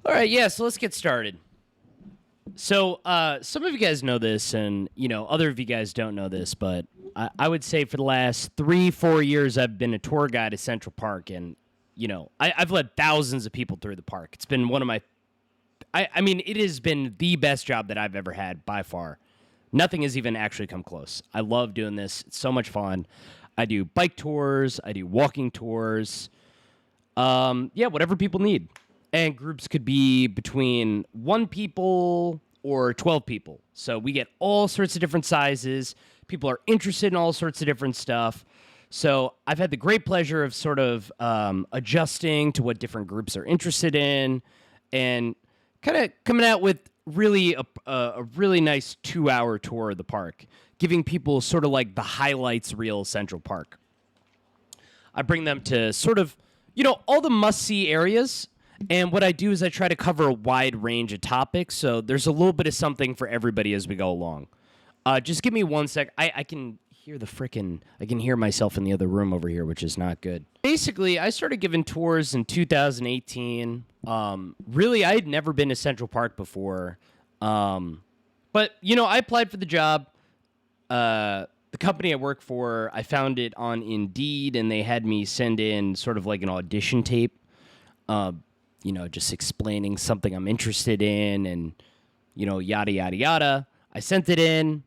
All right, yeah, so let's get started. So, some of you guys know this, and other of you guys don't know this, but I would say for the last 3-4 years, I've been a tour guide at Central Park, and I've led thousands of people through the park. It's been one of my, I mean, it has been the best job that I've ever had by far. Nothing has even actually come close. I love doing this. It's so much fun. I do bike tours. I do walking tours. Yeah, whatever people need. And groups could be between 1 people or 12 people. So we get all sorts of different sizes. People are interested in all sorts of different stuff. So I've had the great pleasure of sort of adjusting to what different groups are interested in and kind of coming out with really a really nice 2-hour tour of the park, giving people sort of like the highlights reel of Central Park. I bring them to sort of, all the must-see areas. And what I do is I try to cover a wide range of topics, so there's a little bit of something for everybody as we go along. Just give me 1 sec. I can hear I can hear myself in the other room over here, which is not good. Basically, I started giving tours in 2018. Really, I had never been to Central Park before. But, I applied for the job. The company I work for, I found it on Indeed, and they had me send in sort of like an audition tape. Just explaining something I'm interested in and, yada, yada, yada. I sent it in.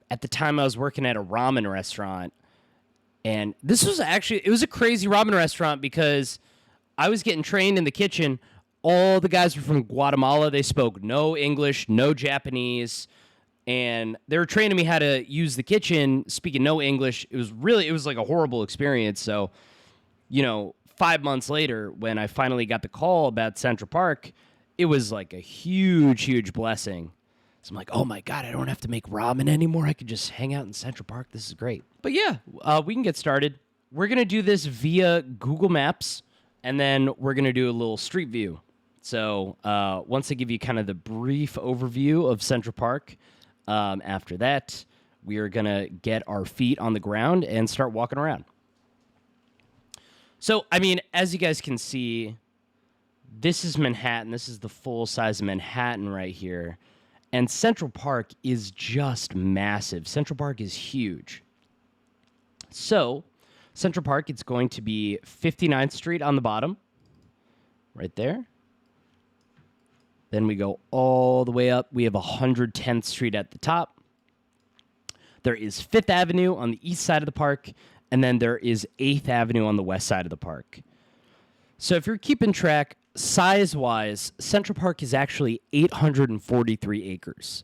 At the time, I was working at a ramen restaurant. And this was it was a crazy ramen restaurant because I was getting trained in the kitchen. All the guys were from Guatemala. They spoke no English, no Japanese. And they were training me how to use the kitchen, speaking no English. It was like a horrible experience. So, 5 months later, when I finally got the call about Central Park, it was like a huge, huge blessing. So I'm like, oh my God, I don't have to make ramen anymore. I could just hang out in Central Park. This is great. But yeah, we can get started. We're going to do this via Google Maps, and then we're going to do a little street view. So once I give you kind of the brief overview of Central Park, after that, we are going to get our feet on the ground and start walking around. So, I mean, as you guys can see, this is Manhattan. This is the full size of Manhattan right here. And Central Park is just massive. Central Park is huge. So, Central Park, it's going to be 59th Street on the bottom, right there. Then we go all the way up. We have 110th Street at the top. There is 5th Avenue on the east side of the park. And then there is 8th Avenue on the west side of the park. So if you're keeping track, size-wise, Central Park is actually 843 acres.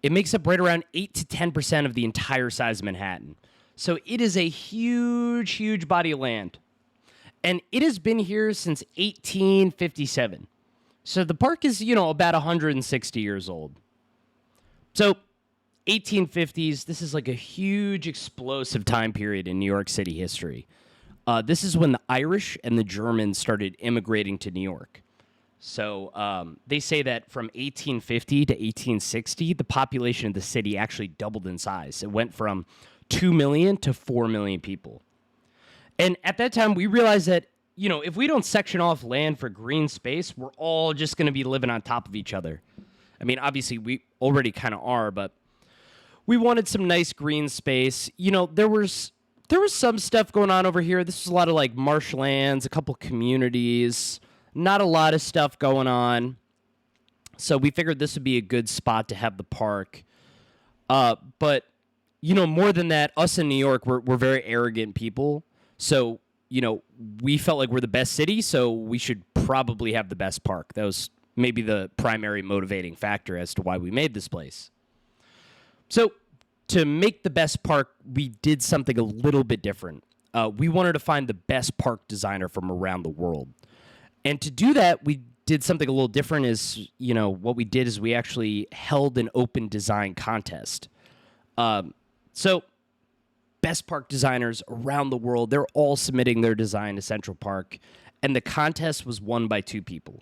It makes up right around 8 to 10% of the entire size of Manhattan. So it is a huge, huge body of land. And it has been here since 1857. So the park is, about 160 years old. So 1850s, this is like a huge explosive time period in New York City history. This is when the Irish and the Germans started immigrating to New York. So they say that from 1850 to 1860, the population of the city actually doubled in size. It went from 2 million to 4 million people. And at that time, we realized that, if we don't section off land for green space, we're all just going to be living on top of each other. I mean, obviously, we already kind of are, but we wanted some nice green space. There was some stuff going on over here. This was a lot of like marshlands, a couple communities, not a lot of stuff going on. So we figured this would be a good spot to have the park. But more than that, us in New York, we're very arrogant people. So, we felt like we're the best city, so we should probably have the best park. That was maybe the primary motivating factor as to why we made this place. So, to make the best park, we did something a little bit different. We wanted to find the best park designer from around the world. And to do that, we did something a little different is, what we did is we actually held an open design contest. So, best park designers around the world, they're all submitting their design to Central Park. And the contest was won by 2 people.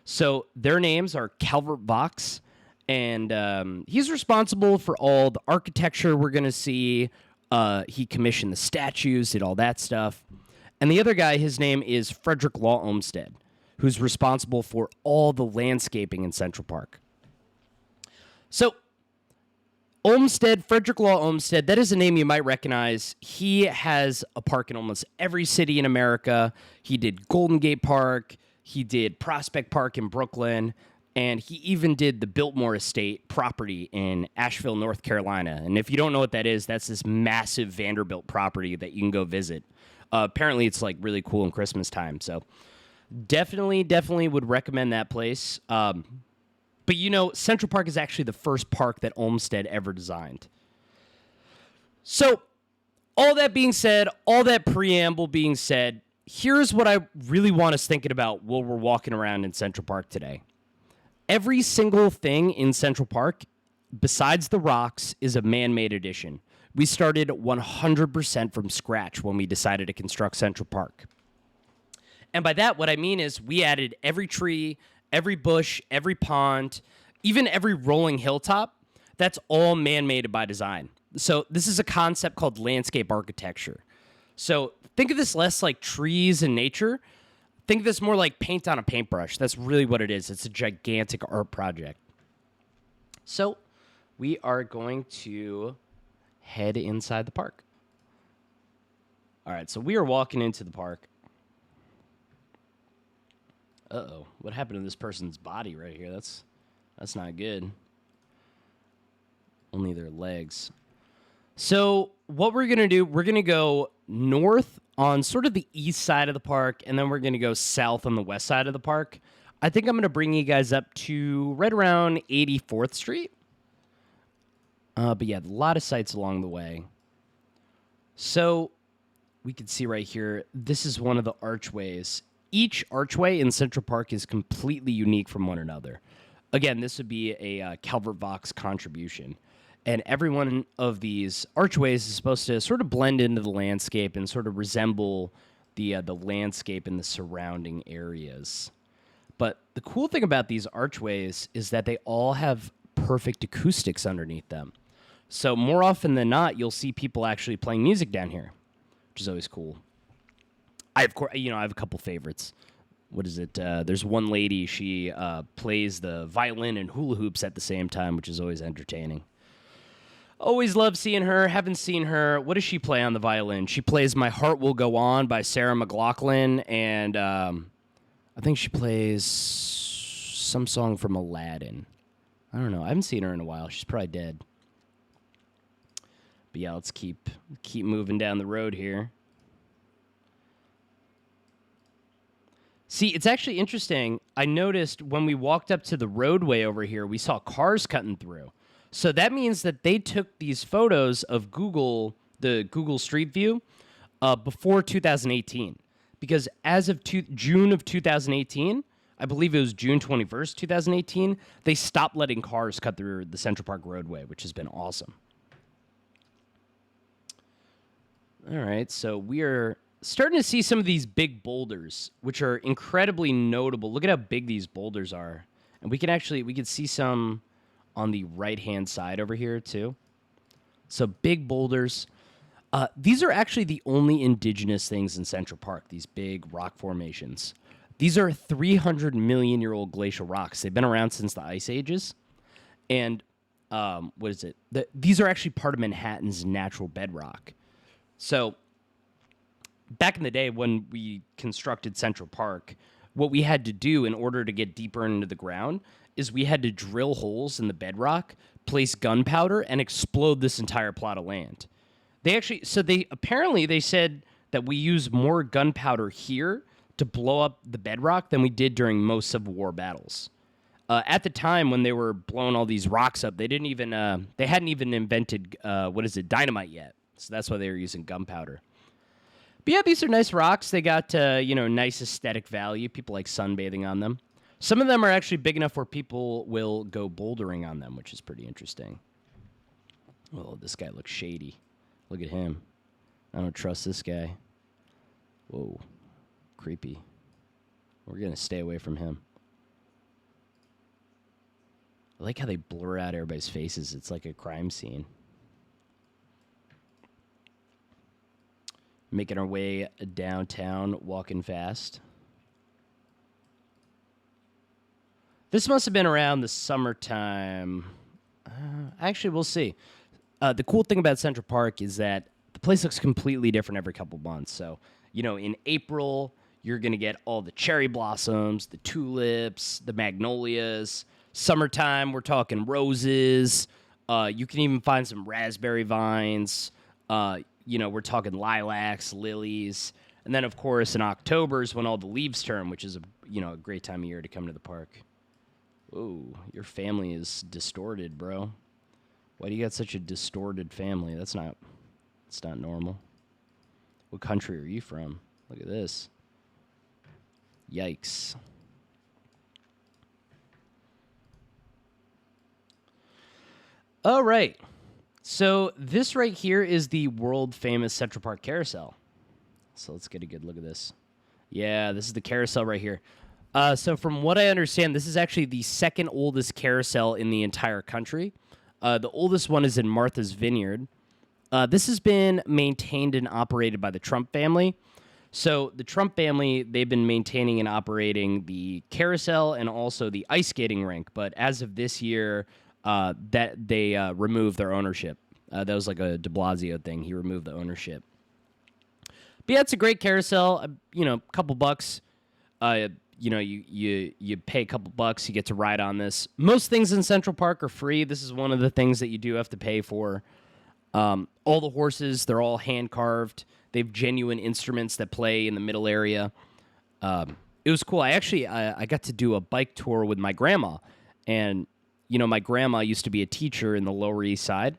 So, their names are Calvert Vaux. And he's responsible for all the architecture we're going to see. He commissioned the statues, did all that stuff. And the other guy, his name is Frederick Law Olmsted. who's responsible for all the landscaping in Central Park. So, Olmsted, Frederick Law Olmsted, that is a name you might recognize. He has a park in almost every city in America. He did Golden Gate Park. He did Prospect Park in Brooklyn. And he even did the Biltmore Estate property in Asheville, North Carolina. And if you don't know what that is, that's this massive Vanderbilt property that you can go visit. Apparently, it's like really cool in Christmas time. So definitely would recommend that place. But you know, Central Park is actually the first park that Olmsted ever designed. So all that being said, all that preamble being said, here's what I really want us thinking about while we're walking around in Central Park today. Every single thing in Central Park, besides the rocks, is a man-made addition. We started 100% from scratch when we decided to construct Central Park. And by that, what I mean is we added every tree, every bush, every pond, even every rolling hilltop. That's all man-made by design. So this is a concept called landscape architecture. So think of this less like trees and nature. Think of this more like paint on a paintbrush. That's really what it is. It's a gigantic art project. So we are going to head inside the park. All right, so we are walking into the park. Uh-oh, what happened to this person's body right here? That's not good. Only their legs. So what we're going to do, we're going to go north on sort of the east side of the park, and then we're going to go south on the west side of the park. I think I'm going to bring you guys up to right around 84th Street. But yeah, a lot of sights along the way. So we can see right here, this is one of the archways. Each archway in Central Park is completely unique from one another. Again, this would be a Calvert Vaux contribution. And every one of these archways is supposed to sort of blend into the landscape and sort of resemble the landscape in the surrounding areas. But the cool thing about these archways is that they all have perfect acoustics underneath them. So more often than not, you'll see people actually playing music down here, which is always cool. I have a couple favorites. What is it? There's one lady, she plays the violin and hula hoops at the same time, which is always entertaining. Always love seeing her. Haven't seen her. What does she play on the violin? She plays My Heart Will Go On by Sarah McLachlan, and I think she plays some song from Aladdin. I don't know. I haven't seen her in a while. She's probably dead. But yeah, let's keep moving down the road here. See, it's actually interesting. I noticed when we walked up to the roadway over here, we saw cars cutting through. So that means that they took these photos of the Google Street View, before 2018. Because as of June of 2018, I believe it was June 21st, 2018, they stopped letting cars cut through the Central Park roadway, which has been awesome. All right, so we are starting to see some of these big boulders, which are incredibly notable. Look at how big these boulders are. And we can see some on the right-hand side over here, too. So big boulders. These are actually the only indigenous things in Central Park, these big rock formations. These are 300-million-year-old glacial rocks. They've been around since the Ice Ages. And these are actually part of Manhattan's natural bedrock. So back in the day when we constructed Central Park, what we had to do in order to get deeper into the ground is we had to drill holes in the bedrock, place gunpowder, and explode this entire plot of land. They said that we use more gunpowder here to blow up the bedrock than we did during most Civil War battles. At the time when they were blowing all these rocks up, they hadn't even invented dynamite yet. So that's why they were using gunpowder. But yeah, these are nice rocks. They got nice aesthetic value. People like sunbathing on them. Some of them are actually big enough where people will go bouldering on them, which is pretty interesting. Oh, this guy looks shady. Look at him. I don't trust this guy. Whoa. Creepy. We're going to stay away from him. I like how they blur out everybody's faces. It's like a crime scene. Making our way downtown, walking fast. This must have been around the summertime. Actually, we'll see. The cool thing about Central Park is that the place looks completely different every couple months. So, in April, you're going to get all the cherry blossoms, the tulips, the magnolias. Summertime, we're talking roses. You can even find some raspberry vines. We're talking lilacs, lilies. And then, of course, in October is when all the leaves turn, which is a great time of year to come to the park. Whoa, your family is distorted, bro. Why do you got such a distorted family? It's not normal. What country are you from? Look at this. Yikes. All right. So this right here is the world famous Central Park Carousel. So let's get a good look at this. Yeah, this is the carousel right here. So from what I understand, this is actually the second oldest carousel in the entire country. The oldest one is in Martha's Vineyard. This has been maintained and operated by the Trump family. So the Trump family, they've been maintaining and operating the carousel and also the ice skating rink. But as of this year, that they removed their ownership. That was like a de Blasio thing. He removed the ownership. But yeah, it's a great carousel. A couple bucks. You pay a couple bucks, you get to ride on this. Most things in Central Park are free. This is one of the things that you do have to pay for. All the horses, they're all hand-carved. They have genuine instruments that play in the middle area. It was cool. I got to do a bike tour with my grandma. And, my grandma used to be a teacher in the Lower East Side.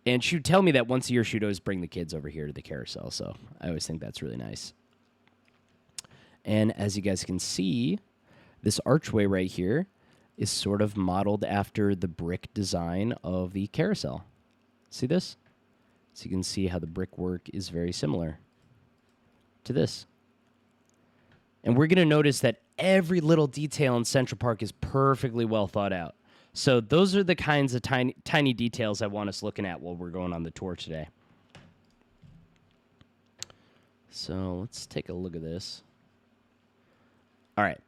And she would tell me that once a year she'd always bring the kids over here to the carousel. So I always think that's really nice. And as you guys can see, this archway right here is sort of modeled after the brick design of the carousel. See this? So you can see how the brickwork is very similar to this. And we're going to notice that every little detail in Central Park is perfectly well thought out. So those are the kinds of tiny details I want us looking at while we're going on the tour today. So let's take a look at this. All right.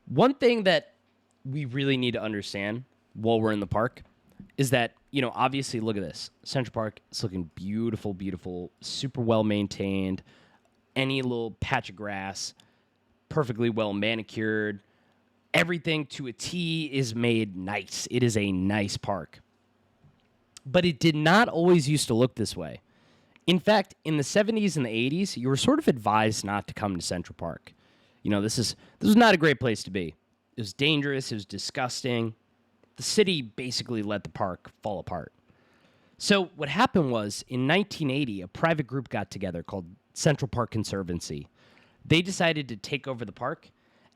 One thing that we really need to understand while we're in the park is that, obviously, look at this. Central Park is looking beautiful, beautiful, super well maintained. Any little patch of grass, perfectly well manicured. Everything to a T is made nice. It is a nice park. But it did not always used to look this way. In fact, in the 70s and the 80s, you were sort of advised not to come to Central Park. This was not a great place to be. It was dangerous. It was disgusting. The city basically let the park fall apart. So what happened was, in 1980, a private group got together called Central Park Conservancy. They decided to take over the park,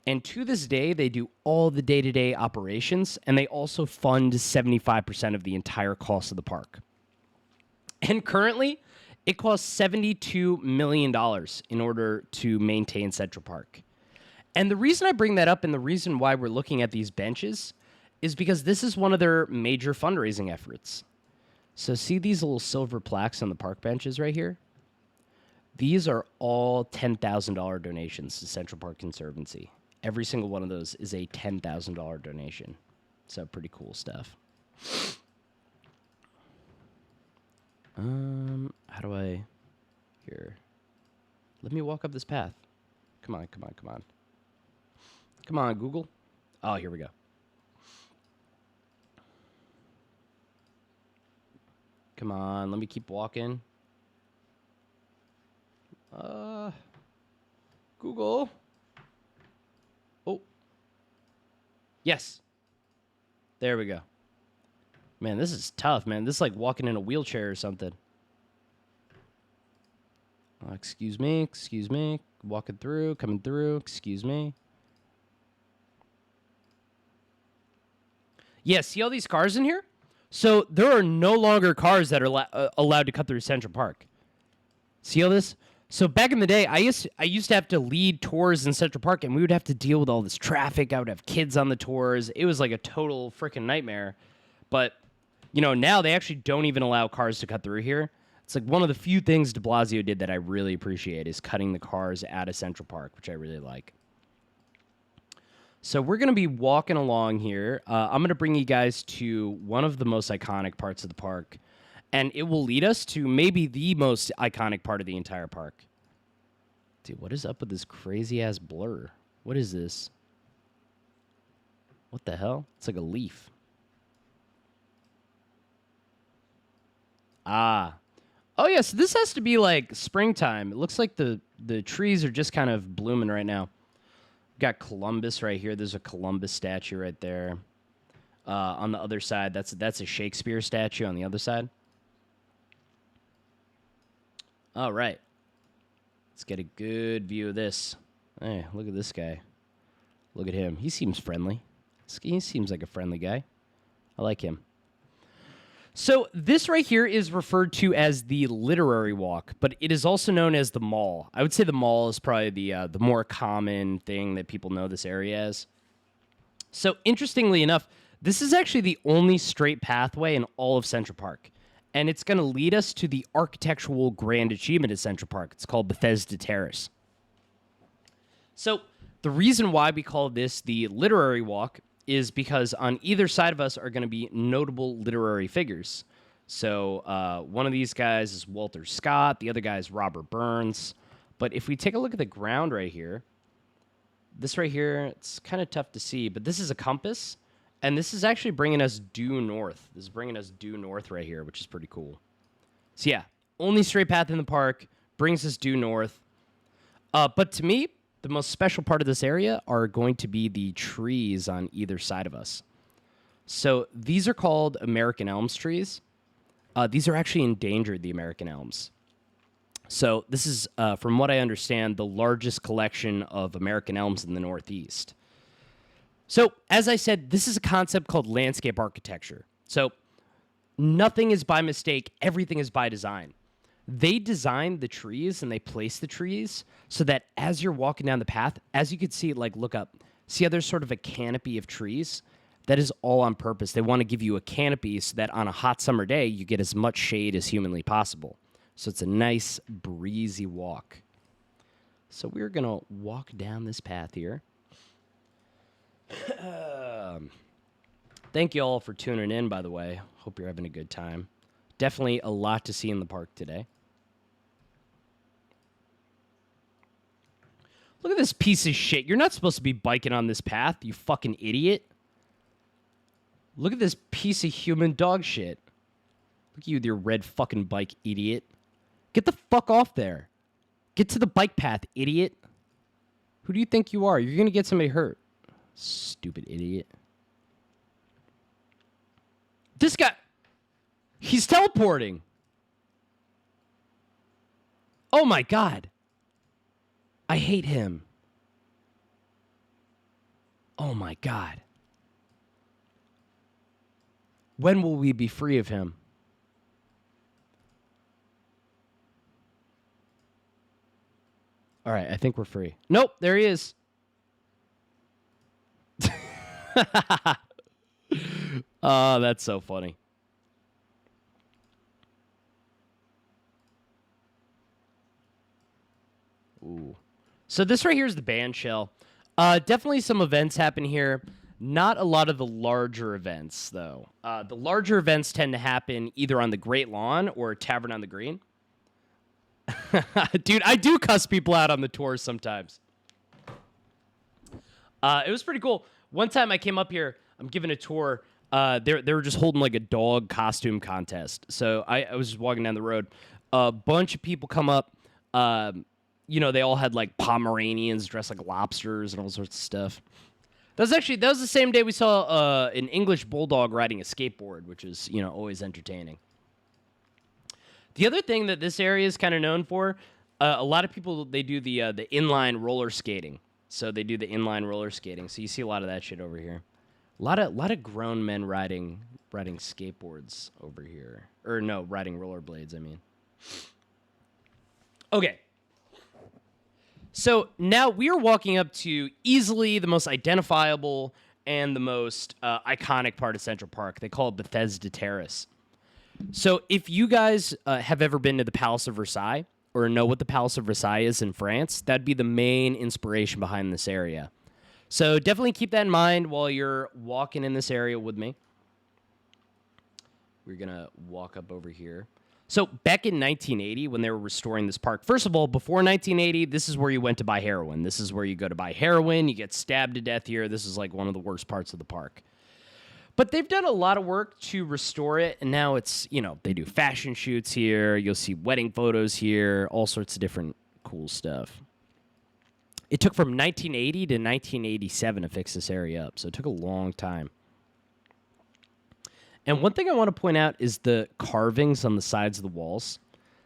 and to this day, they do all the day-to-day operations, and they also fund 75% of the entire cost of the park. And currently, it costs $72 million in order to maintain Central Park. And the reason I bring that up and the reason why we're looking at these benches is because this is one of their major fundraising efforts. So see these little silver plaques on the park benches right here? These are all $10,000 donations to Central Park Conservancy. Every single one of those is a $10,000 donation. So pretty cool stuff. How do I... Here. Let me walk up this path. Come on. Come on, Google. Oh, here we go. Come on, let me keep walking. Google. Oh. Yes. There we go. Man, this is tough, man. This is like walking in a wheelchair or something. Excuse me. Walking through, coming through. Excuse me. Yeah, see all these cars in here? So there are no longer cars that are allowed to cut through Central Park. See all this? So back in the day, I used to have to lead tours in Central Park, and we would have to deal with all this traffic. I would have kids on the tours. It was like a total freaking nightmare. But, now they actually don't even allow cars to cut through here. It's like one of the few things de Blasio did that I really appreciate is cutting the cars out of Central Park, which I really like. So we're going to be walking along here. I'm going to bring you guys to one of the most iconic parts of the park, and it will lead us to maybe the most iconic part of the entire park. Dude, what is up with this crazy-ass blur? What is this? What the hell? It's like a leaf. Ah. Oh, yeah, so this has to be like springtime. It looks like the trees are just kind of blooming right now. Got Columbus right here. There's a Columbus statue right there. On the other side, that's a Shakespeare statue on the other side. All right. Let's get a good view of this. Hey, look at this guy. Look at him. He seems friendly. He seems like a friendly guy. I like him. So this right here is referred to as the Literary Walk, but it is also known as the Mall. I would say the Mall is probably the more common thing that people know this area as. So interestingly enough, this is actually the only straight pathway in all of Central Park, and it's going to lead us to the architectural grand achievement of Central Park. It's called Bethesda Terrace. So the reason why we call this the Literary Walk is because on either side of us are going to be notable literary figures. So one of these guys is Walter Scott. The other guy is Robert Burns. But if we take a look at the ground right here, this right here, it's kind of tough to see, but this is a compass, and this is actually bringing us due north. This is bringing us due north right here, which is pretty cool. So yeah, only straight path in the park, brings us due north. But to me, the most special part of this area are going to be the trees on either side of us. So these are called American elms trees. These are actually endangered, the American elms. So this is, from what I understand, the largest collection of American elms in the Northeast. So as I said, this is a concept called landscape architecture. So nothing is by mistake. Everything is by design. They designed the trees and they placed the trees so that as you're walking down the path, as you can see, like, look up, see how there's sort of a canopy of trees? That is all on purpose. They want to give you a canopy so that on a hot summer day, you get as much shade as humanly possible. So it's a nice, breezy walk. So we're going to walk down this path here. Thank you all for tuning in, by the way. Hope you're having a good time. Definitely a lot to see in the park today. Look at this piece of shit. You're not supposed to be biking on this path, you fucking idiot. Look at this piece of human dog shit. Look at you with your red fucking bike, idiot. Get the fuck off there. Get to the bike path, idiot. Who do you think you are? You're going to get somebody hurt. Stupid idiot. This guy... He's teleporting. Oh my God. I hate him. Oh my God. When will we be free of him? All right, I think we're free. Nope, there he is. Oh, that's so funny. Ooh. So this right here is the band shell. Definitely some events happen here. Not a lot of the larger events, though. The larger events tend to happen either on the Great Lawn or Tavern on the Green. Dude, I do cuss people out on the tours sometimes. It was pretty cool. One time I came up here, I'm giving a tour. They were just holding like a dog costume contest. So I was just walking down the road. A bunch of people come up. You know, they all had like Pomeranians dressed like lobsters and all sorts of stuff. That was the same day we saw an English bulldog riding a skateboard, which is, you know, always entertaining. The other thing that this area is kind of known for, a lot of people, they do the inline roller skating. So they do the inline roller skating. So you see a lot of that shit over here. A lot of grown men riding skateboards over here. Or no, riding rollerblades, I mean. Okay. So now we are walking up to easily the most identifiable and the most iconic part of Central Park. They call it Bethesda Terrace. So if you guys have ever been to the Palace of Versailles or know what the Palace of Versailles is in France, that'd be the main inspiration behind this area. So definitely keep that in mind while you're walking in this area with me. We're going to walk up over here. So back in 1980, when they were restoring this park, first of all, before 1980, this is where you went to buy heroin. This is where you go to buy heroin. You get stabbed to death here. This is like one of the worst parts of the park. But they've done a lot of work to restore it, and now it's, they do fashion shoots here. You'll see wedding photos here, all sorts of different cool stuff. It took from 1980 to 1987 to fix this area up, so it took a long time. And one thing I want to point out is the carvings on the sides of the walls.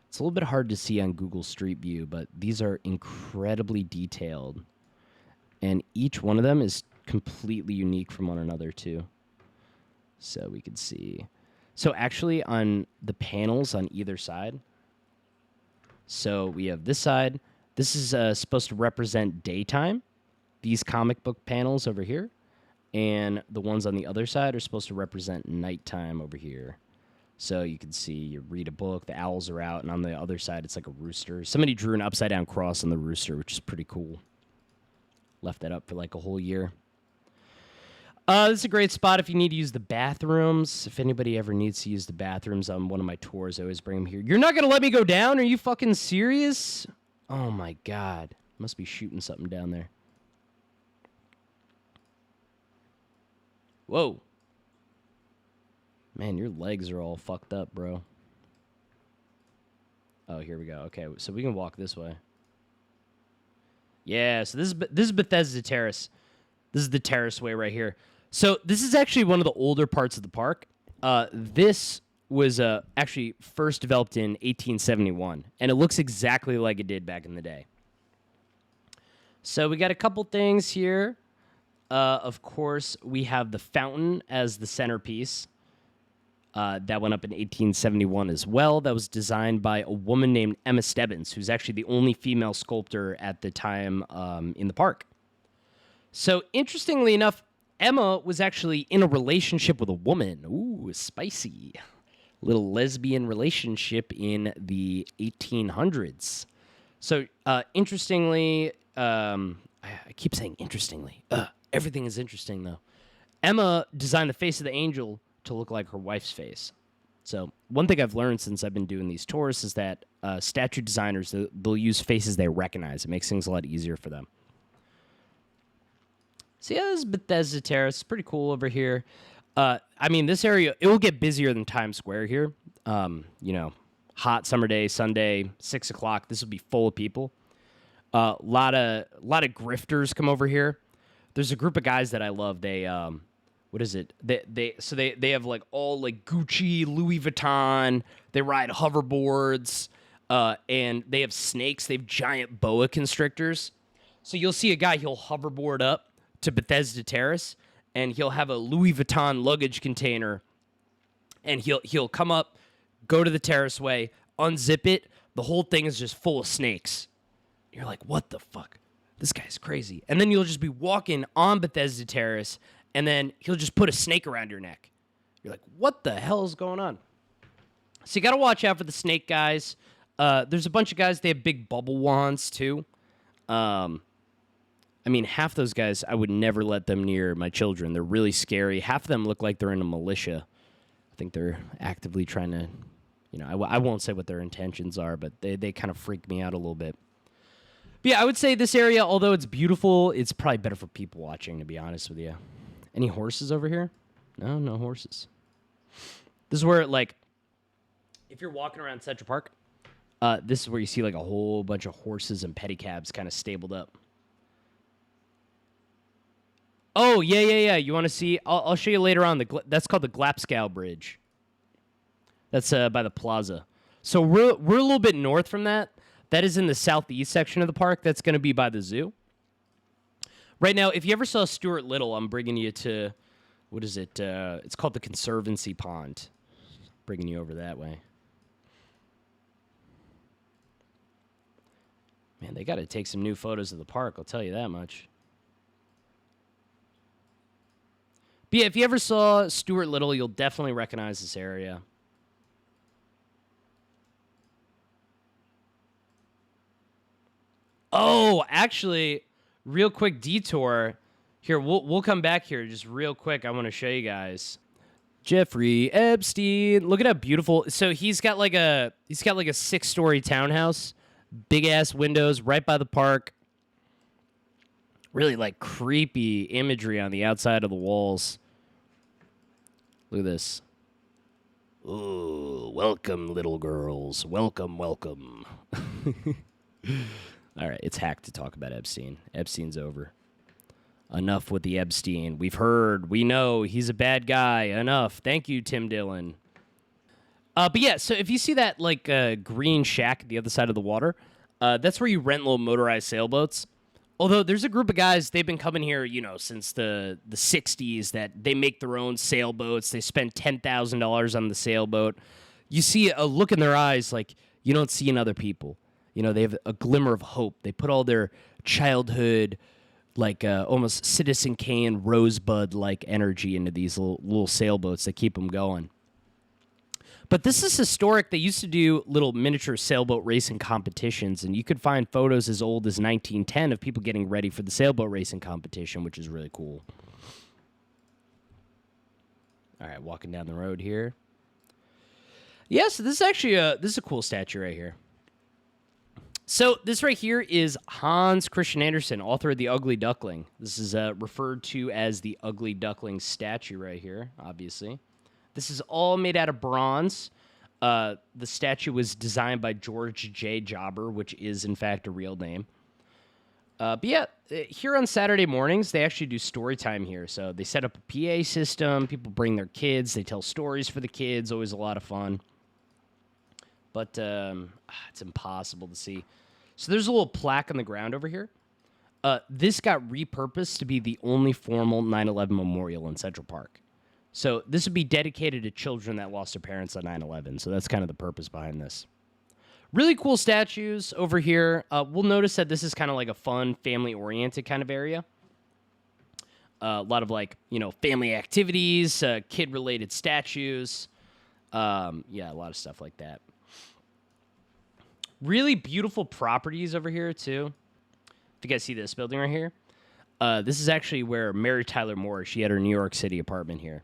It's a little bit hard to see on Google Street View, but these are incredibly detailed. And each one of them is completely unique from one another, too. So we can see. So actually on the panels on either side, so we have this side. This is supposed to represent daytime, these comic book panels over here. And the ones on the other side are supposed to represent nighttime over here. So you can see, you read a book, the owls are out, and on the other side, it's like a rooster. Somebody drew an upside-down cross on the rooster, which is pretty cool. Left that up for like a whole year. This is a great spot if you need to use the bathrooms. If anybody ever needs to use the bathrooms on one of my tours, I always bring them here. You're not going to let me go down? Are you fucking serious? Oh, my God. Must be shooting something down there. Whoa. Man, your legs are all fucked up, bro. Oh, here we go. Okay, so we can walk this way. Yeah, so this is Bethesda Terrace. This is the terrace way right here. So this is actually one of the older parts of the park. This was actually first developed in 1871, and it looks exactly like it did back in the day. So we got a couple things here. Of course, we have the fountain as the centerpiece. That went up in 1871 as well. That was designed by a woman named Emma Stebbins, who's actually the only female sculptor at the time in the park. So, interestingly enough, Emma was actually in a relationship with a woman. Ooh, spicy. Little lesbian relationship in the 1800s. So, interestingly, I keep saying interestingly. Everything is interesting, though. Emma designed the face of the angel to look like her wife's face. So one thing I've learned since I've been doing these tours is that statue designers, they'll use faces they recognize. It makes things a lot easier for them. So yeah, this is Bethesda Terrace. It's pretty cool over here. I mean, this area, it will get busier than Times Square here. Hot summer day, Sunday, 6 o'clock. This will be full of people. Lot of grifters come over here. There's a group of guys that I love. They what is it? They have like all like Gucci, Louis Vuitton. They ride hoverboards, and they have snakes. They have giant boa constrictors. So you'll see a guy. He'll hoverboard up to Bethesda Terrace, and he'll have a Louis Vuitton luggage container, and he'll come up, go to the terraceway, unzip it. The whole thing is just full of snakes. You're like, what the fuck? This guy's crazy. And then you'll just be walking on Bethesda Terrace, and then he'll just put a snake around your neck. You're like, what the hell is going on? So you got to watch out for the snake guys. There's a bunch of guys, they have big bubble wands, too. I mean, half those guys, I would never let them near my children. They're really scary. Half of them look like they're in a militia. I think they're actively trying to, I won't say what their intentions are, but they kind of freak me out a little bit. But yeah, I would say this area, although it's beautiful, it's probably better for people watching, to be honest with you. Any horses over here? No horses. This is where, like, if you're walking around Central Park, this is where you see, like, a whole bunch of horses and pedicabs kind of stabled up. Oh, yeah. You want to see? I'll show you later on. That's called the Glapscow Bridge. That's by the plaza. So we're a little bit north from that. That is in the southeast section of the park. That's going to be by the zoo. Right now, if you ever saw Stuart Little, I'm bringing you to, what is it? It's called the Conservancy Pond. Bringing you over that way. Man, they got to take some new photos of the park, I'll tell you that much. But yeah, if you ever saw Stuart Little, you'll definitely recognize this area. Oh, actually, real quick detour. Here, we'll come back here just real quick. I want to show you guys. Jeffrey Epstein. Look at how beautiful. So he's got like a 6-story townhouse, big ass windows right by the park. Really like creepy imagery on the outside of the walls. Look at this. Ooh, welcome, little girls. Welcome, welcome. All right, it's hacked to talk about Epstein. Epstein's over. Enough with the Epstein. We've heard. We know he's a bad guy. Enough. Thank you, Tim Dillon. But yeah, so if you see that like green shack at the other side of the water, that's where you rent little motorized sailboats. Although there's a group of guys, they've been coming here, since the 60s, that they make their own sailboats. They spend $10,000 on the sailboat. You see a look in their eyes like you don't see in other people. They have a glimmer of hope. They put all their childhood, like almost Citizen Kane, Rosebud-like energy into these little sailboats that keep them going. But this is historic. They used to do little miniature sailboat racing competitions, and you could find photos as old as 1910 of people getting ready for the sailboat racing competition, which is really cool. All right, walking down the road here. Yeah, so this is actually a cool statue right here. So this right here is Hans Christian Andersen, author of The Ugly Duckling. This is referred to as the Ugly Duckling statue right here, obviously. This is all made out of bronze. The statue was designed by George J. Jobber, which is, in fact, a real name. But yeah, here on Saturday mornings, they actually do story time here. So they set up a PA system. People bring their kids. They tell stories for the kids. Always a lot of fun. But it's impossible to see. So there's a little plaque on the ground over here. This got repurposed to be the only formal 9/11 memorial in Central Park. So this would be dedicated to children that lost their parents on 9/11. So that's kind of the purpose behind this. Really cool statues over here. We'll notice that this is kind of like a fun, family-oriented kind of area. A lot of family activities, kid-related statues. Yeah, a lot of stuff like that. Really beautiful properties over here, too. If you guys see this building right here, this is actually where Mary Tyler Moore, she had her New York City apartment here.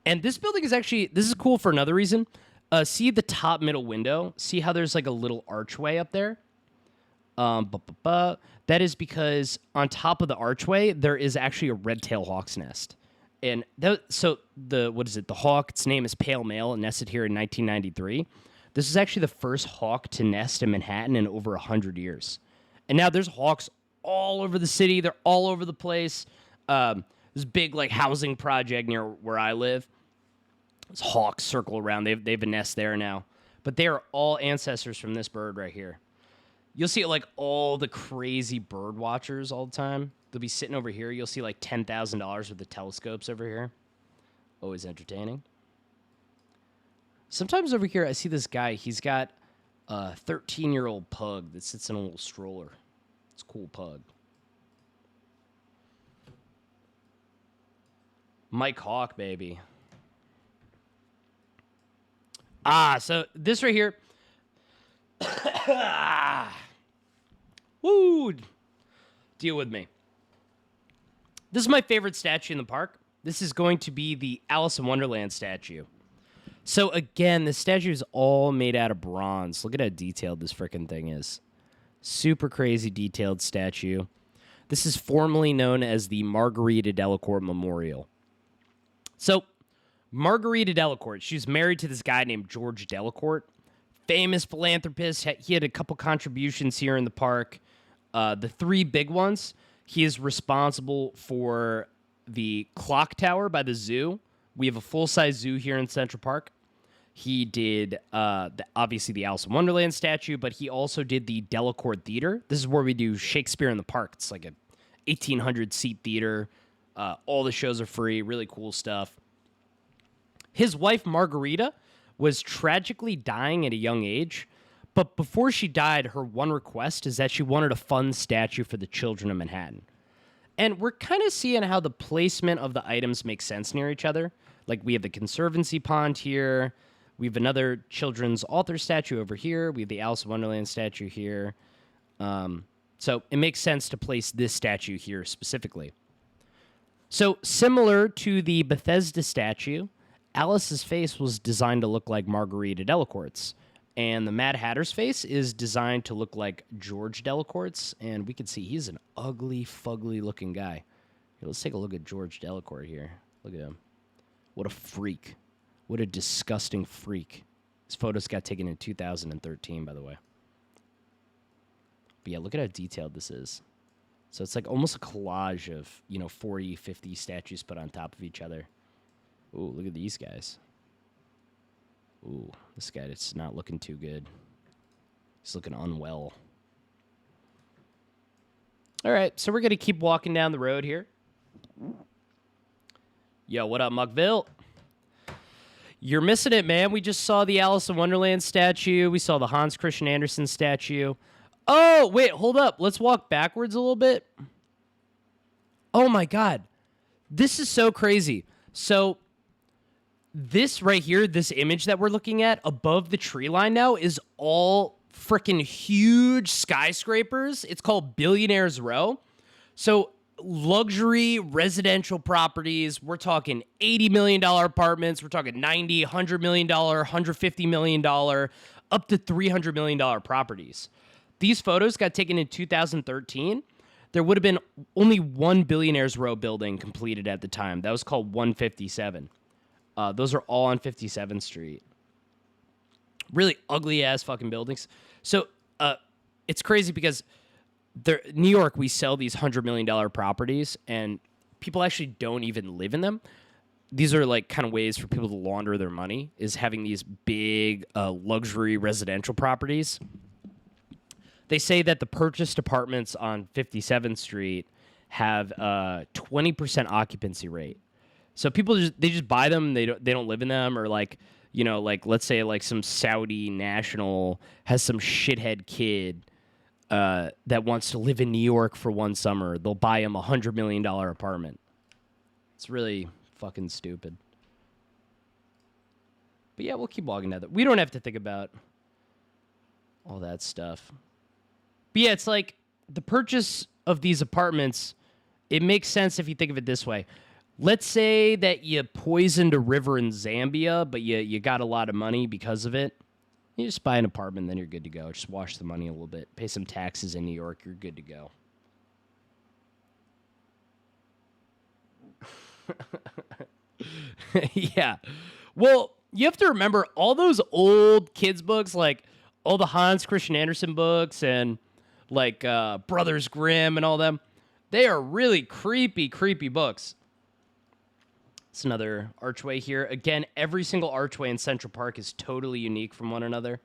And this building is this is cool for another reason. See the top middle window? See how there's like a little archway up there? That is because on top of the archway, there is actually a red-tailed hawk's nest. And the hawk, its name is Pale Male, and nested here in 1993. This is actually the first hawk to nest in Manhattan in over 100 years. And now there's hawks all over the city. They're all over the place. This big housing project near where I live. There's hawks circle around. They have a nest there now. But they are all ancestors from this bird right here. You'll see all the crazy bird watchers all the time. They'll be sitting over here. You'll see $10,000 worth of telescopes over here. Always entertaining. Sometimes over here I see this guy. He's got a 13-year-old pug that sits in a little stroller. It's a cool pug. Mike Hawk, baby. So this right here. Woo! Deal with me. This is my favorite statue in the park. This is going to be the Alice in Wonderland statue. So again, the statue is all made out of bronze. Look at how detailed this frickin' thing is. Super crazy detailed statue. This is formerly known as the Margarita Delacourt Memorial. So, Margarita Delacourt, she was married to this guy named George Delacourt. Famous philanthropist. He had a couple contributions here in the park. The three big ones, he is responsible for the clock tower by the zoo. We have a full-size zoo here in Central Park. He did, obviously, the Alice in Wonderland statue, but he also did the Delacourt Theater. This is where we do Shakespeare in the Park. It's like a 1,800-seat theater. All the shows are free. Really cool stuff. His wife, Margarita, was tragically dying at a young age. But before she died, her one request is that she wanted a fun statue for the children of Manhattan. And we're kind of seeing how the placement of the items makes sense near each other. Like, we have the Conservancy Pond here. We have another children's author statue over here. We have the Alice in Wonderland statue here. So it makes sense to place this statue here specifically. So similar to the Bethesda statue, Alice's face was designed to look like Margarita Delacourt's. And the Mad Hatter's face is designed to look like George Delacourt's. And we can see he's an ugly, fugly looking guy. Here, let's take a look at George Delacourt here. Look at him. What a freak. What a disgusting freak. His photos got taken in 2013, by the way. But yeah, look at how detailed this is. So it's like almost a collage of, 40, 50 statues put on top of each other. Ooh, look at these guys. Ooh, this guy is not looking too good. He's looking unwell. All right, so we're going to keep walking down the road here. Yo, what up, Muckville? You're missing it, man. We just saw the Alice in Wonderland statue. We saw the Hans Christian Andersen statue. Oh, wait, hold up. Let's walk backwards a little bit. Oh, my God. This is so crazy. So this right here, this image that we're looking at above the tree line now is all freaking huge skyscrapers. It's called Billionaires Row. So luxury residential properties. We're talking $80 million apartments. We're talking $90, $100 million, $150 million, up to $300 million properties. These photos got taken in 2013. There would have been only one Billionaires Row building completed at the time. That was called 157. Those are all on 57th Street. Really ugly-ass fucking buildings. So it's crazy because New York, we sell these $100 million properties, and people actually don't even live in them. These are like kind of ways for people to launder their money, is having these big luxury residential properties. They say that the purchased apartments on 57th Street have a 20% occupancy rate. So people just buy them, they don't live in them, or like let's say like some Saudi national has some shithead kid that wants to live in New York for one summer. They'll buy him a $100 million apartment. It's really fucking stupid. But yeah, we'll keep walking down that. We don't have to think about all that stuff. But yeah, it's like the purchase of these apartments, it makes sense if you think of it this way. Let's say that you poisoned a river in Zambia, but you got a lot of money because of it. You just buy an apartment, then you're good to go. Just wash the money a little bit. Pay some taxes in New York, you're good to go. Yeah. Well, you have to remember all those old kids' books, like all the Hans Christian Andersen books and like Brothers Grimm and all them. They are really creepy, creepy books. It's another archway here. Again, every single archway in Central Park is totally unique from one another.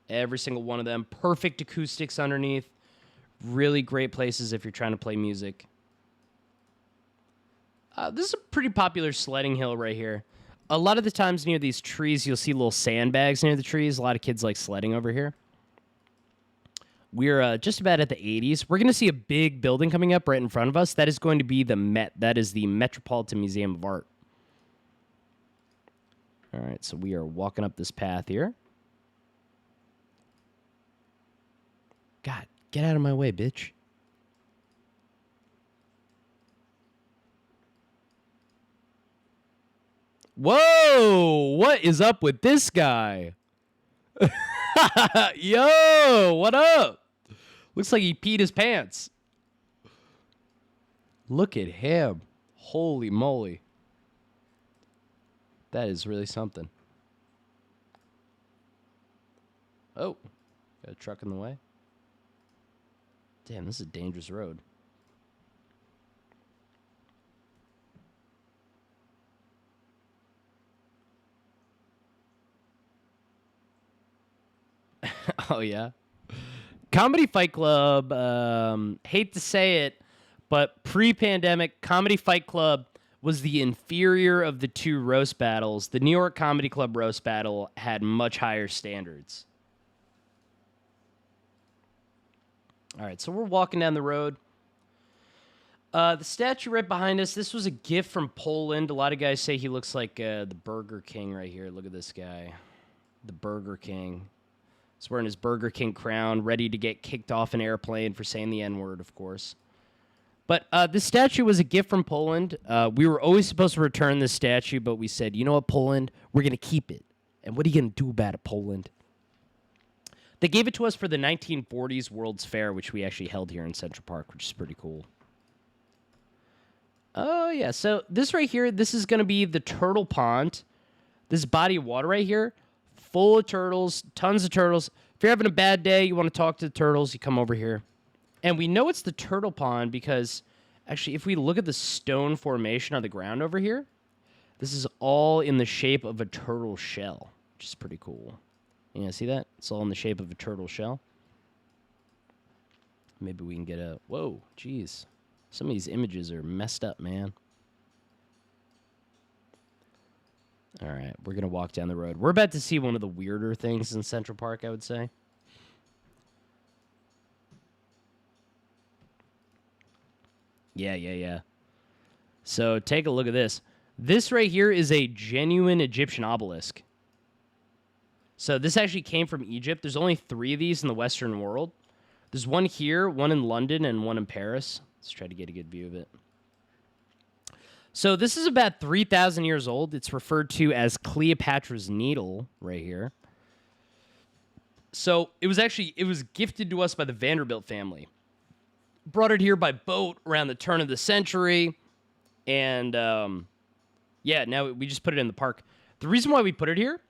Every single one of them. Perfect acoustics underneath. Really great places if you're trying to play music. This is a pretty popular sledding hill right here. A lot of the times near these trees, you'll see little sandbags near the trees. A lot of kids like sledding over here. We're just about at the 80s. We're going to see a big building coming up right in front of us. That is going to be the Met. That is the Metropolitan Museum of Art. All right, so we are walking up this path here. God, get out of my way, bitch. Whoa, what is up with this guy? Yo, what up? Looks like he peed his pants. Look at him. Holy moly. That is really something. Oh, got a truck in the way. Damn, this is a dangerous road. Oh, yeah. Comedy Fight Club, hate to say it, but pre-pandemic, Comedy Fight Club was the inferior of the two roast battles. The New York Comedy Club roast battle had much higher standards. All right, so we're walking down the road. The statue right behind us, this was a gift from Poland. A lot of guys say he looks like the Burger King right here. Look at this guy. The Burger King. He's wearing his Burger King crown, ready to get kicked off an airplane for saying the N-word, of course. But this statue was a gift from Poland. We were always supposed to return this statue, but we said, you know what, Poland, we're going to keep it. And what are you going to do about it, Poland? They gave it to us for the 1940s World's Fair, which we actually held here in Central Park, which is pretty cool. Oh, yeah. So this right here, this is going to be the turtle pond. This body of water right here, full of turtles, tons of turtles. If you're having a bad day, you want to talk to the turtles, you come over here. And we know it's the turtle pond because, actually, if we look at the stone formation on the ground over here, this is all in the shape of a turtle shell, which is pretty cool. Yeah, see that? It's all in the shape of a turtle shell. Maybe we can get a... Whoa, jeez. Some of these images are messed up, man. All right, we're going to walk down the road. We're about to see one of the weirder things in Central Park, I would say. Yeah. So take a look at this. This right here is a genuine Egyptian obelisk. So this actually came from Egypt. There's only 3 of these in the Western world. There's one here, one in London, and one in Paris. Let's try to get a good view of it. So this is about 3,000 years old. It's referred to as Cleopatra's Needle right here. So it was gifted to us by the Vanderbilt family. Brought it here by boat around the turn of the century. And, yeah, now we just put it in the park. The reason why we put it here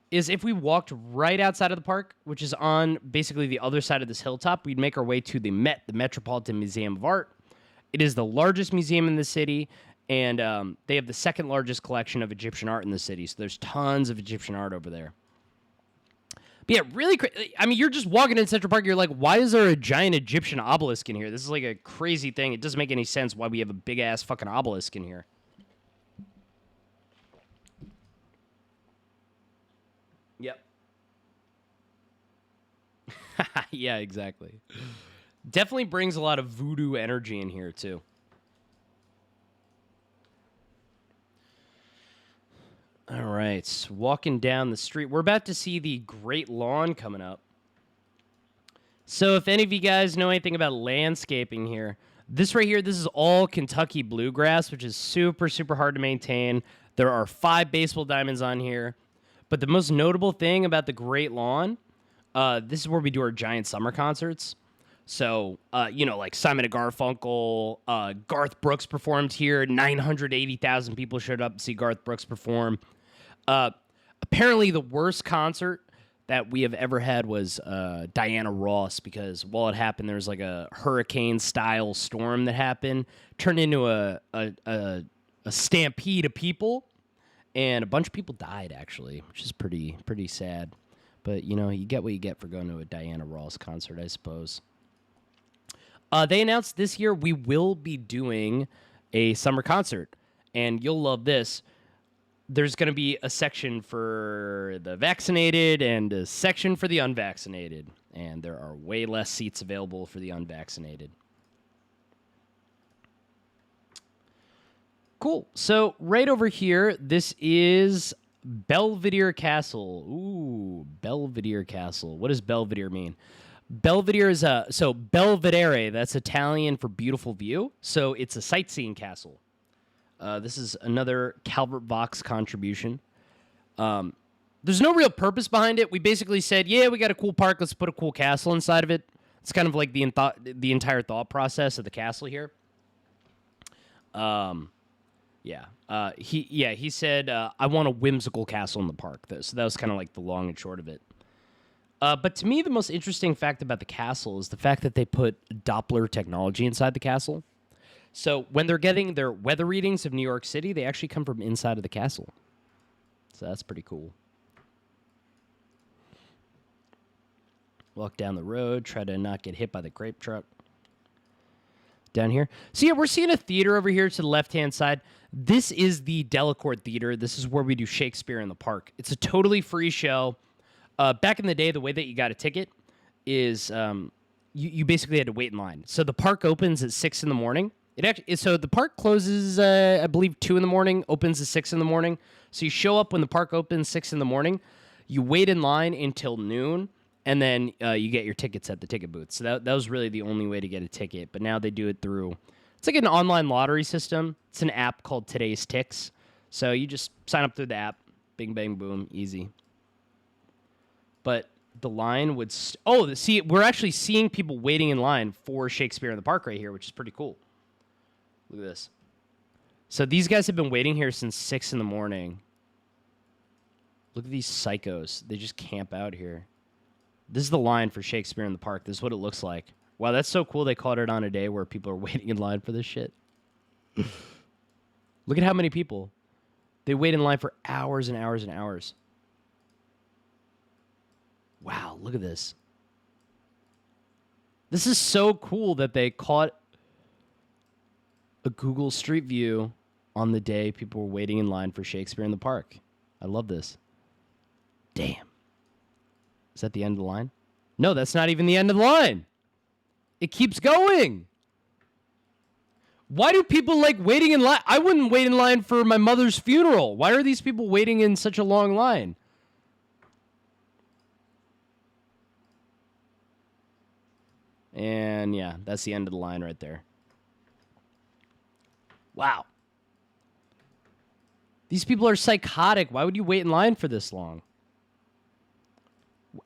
is if we walked right outside of the park, which is on basically the other side of this hilltop, we'd make our way to the Met, the Metropolitan Museum of Art. It is the largest museum in the city, and they have the second largest collection of Egyptian art in the city, so there's tons of Egyptian art over there. But yeah, really I mean, you're just walking in Central Park, you're like, why is there a giant Egyptian obelisk in here? This is like a crazy thing. It doesn't make any sense why we have a big-ass fucking obelisk in here. Yep. Yeah, exactly. Definitely brings a lot of voodoo energy in here, too. All right, walking down the street. We're about to see the Great Lawn coming up. So if any of you guys know anything about landscaping here, this right here, this is all Kentucky bluegrass, which is super, super hard to maintain. There are 5 baseball diamonds on here. But the most notable thing about the Great Lawn, this is where we do our giant summer concerts. So, like Simon and Garfunkel, Garth Brooks performed here. 980,000 people showed up to see Garth Brooks perform. Apparently, the worst concert that we have ever had was Diana Ross, because while it happened, there was like a hurricane-style storm that happened, turned into a stampede of people. And a bunch of people died, actually, which is pretty sad. But, you get what you get for going to a Diana Ross concert, I suppose. They announced this year we will be doing a summer concert. And you'll love this. There's going to be a section for the vaccinated and a section for the unvaccinated. And there are way less seats available for the unvaccinated. Cool. So right over here, this is Belvedere Castle. Ooh, Belvedere Castle. What does Belvedere mean? Belvedere is so Belvedere, that's Italian for beautiful view. So it's a sightseeing castle. This is another Calvert Vaux contribution. There's no real purpose behind it. We basically said, yeah, we got a cool park. Let's put a cool castle inside of it. It's kind of like the entire thought process of the castle here. He said, I want a whimsical castle in the park. So that was kind of like the long and short of it. But to me, the most interesting fact about the castle is the fact that they put Doppler technology inside the castle. So when they're getting their weather readings of New York City, they actually come from inside of the castle. So that's pretty cool. Walk down the road, try to not get hit by the grape truck. Down here. So yeah, we're seeing a theater over here to the left-hand side. This is the Delacorte Theater. This is where we do Shakespeare in the park. It's a totally free show. Back in the day, the way that you got a ticket is you basically had to wait in line. So the park opens at 6 in the morning. So the park closes, I believe, 2 in the morning, opens at 6 in the morning. So you show up when the park opens 6 in the morning. You wait in line until noon. And then you get your tickets at the ticket booth. So that was really the only way to get a ticket. But now they do it through It's like an online lottery system. It's an app called Today's Ticks. So you just sign up through the app. Bing, bang, boom. Easy. But the line would... see, we're actually seeing people waiting in line for Shakespeare in the Park right here, which is pretty cool. Look at this. So these guys have been waiting here since 6 in the morning. Look at these psychos. They just camp out here. This is the line for Shakespeare in the Park. This is what it looks like. Wow, that's so cool they caught it on a day where people are waiting in line for this shit. Look at how many people. They wait in line for hours and hours and hours. Wow, look at this. This is so cool that they caught a Google Street View on the day people were waiting in line for Shakespeare in the Park. I love this. Damn. Is that the end of the line? No, that's not even the end of the line. It keeps going. Why do people like waiting in line? I wouldn't wait in line for my mother's funeral. Why are these people waiting in such a long line? And yeah, that's the end of the line right there. Wow. These people are psychotic. Why would you wait in line for this long?